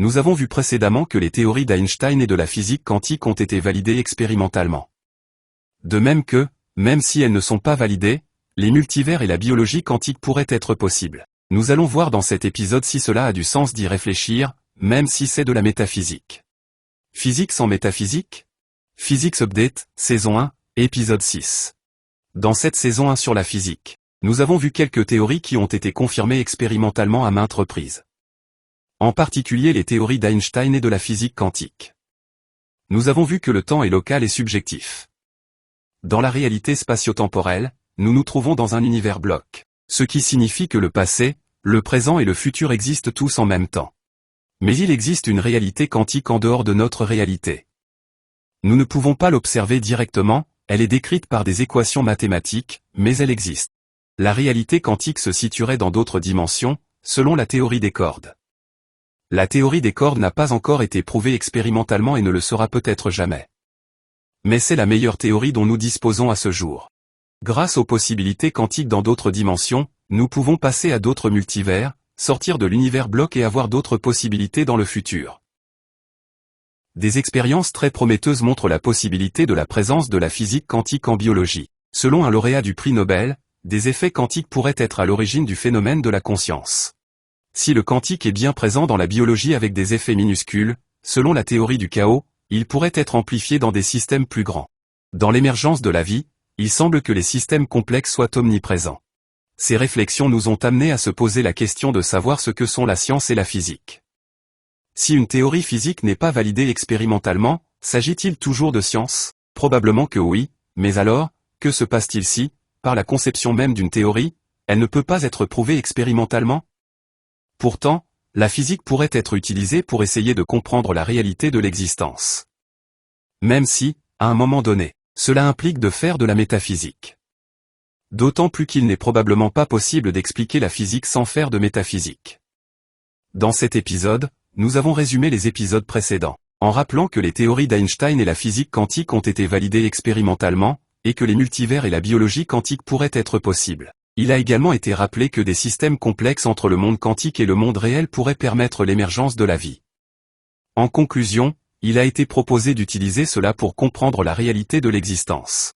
Nous avons vu précédemment que les théories d'Einstein et de la physique quantique ont été validées expérimentalement. De même que, même si elles ne sont pas validées, les multivers et la biologie quantique pourraient être possibles. Nous allons voir dans cet épisode si cela a du sens d'y réfléchir, même si c'est de la métaphysique. Physique sans métaphysique? Physics Update, saison 1, épisode 6. Dans cette saison 1 sur la physique, nous avons vu quelques théories qui ont été confirmées expérimentalement à maintes reprises. En particulier les théories d'Einstein et de la physique quantique. Nous avons vu que le temps est local et subjectif. Dans la réalité spatio-temporelle, nous nous trouvons dans un univers bloc, ce qui signifie que le passé, le présent et le futur existent tous en même temps. Mais il existe une réalité quantique en dehors de notre réalité. Nous ne pouvons pas l'observer directement, elle est décrite par des équations mathématiques, mais elle existe. La réalité quantique se situerait dans d'autres dimensions, selon la théorie des cordes. La théorie des cordes n'a pas encore été prouvée expérimentalement et ne le sera peut-être jamais. Mais c'est la meilleure théorie dont nous disposons à ce jour. Grâce aux possibilités quantiques dans d'autres dimensions, nous pouvons passer à d'autres multivers, sortir de l'univers bloc et avoir d'autres possibilités dans le futur. Des expériences très prometteuses montrent la possibilité de la présence de la physique quantique en biologie. Selon un lauréat du prix Nobel, des effets quantiques pourraient être à l'origine du phénomène de la conscience. Si le quantique est bien présent dans la biologie avec des effets minuscules, selon la théorie du chaos, il pourrait être amplifié dans des systèmes plus grands. Dans l'émergence de la vie, il semble que les systèmes complexes soient omniprésents. Ces réflexions nous ont amenés à se poser la question de savoir ce que sont la science et la physique. Si une théorie physique n'est pas validée expérimentalement, s'agit-il toujours de science? Probablement que oui, mais alors, que se passe-t-il si, par la conception même d'une théorie, elle ne peut pas être prouvée expérimentalement? Pourtant, la physique pourrait être utilisée pour essayer de comprendre la réalité de l'existence. Même si, à un moment donné, cela implique de faire de la métaphysique. D'autant plus qu'il n'est probablement pas possible d'expliquer la physique sans faire de métaphysique. Dans cet épisode, nous avons résumé les épisodes précédents, en rappelant que les théories d'Einstein et la physique quantique ont été validées expérimentalement, et que les multivers et la biologie quantique pourraient être possibles. Il a également été rappelé que des systèmes complexes entre le monde quantique et le monde réel pourraient permettre l'émergence de la vie. En conclusion, il a été proposé d'utiliser cela pour comprendre la réalité de l'existence.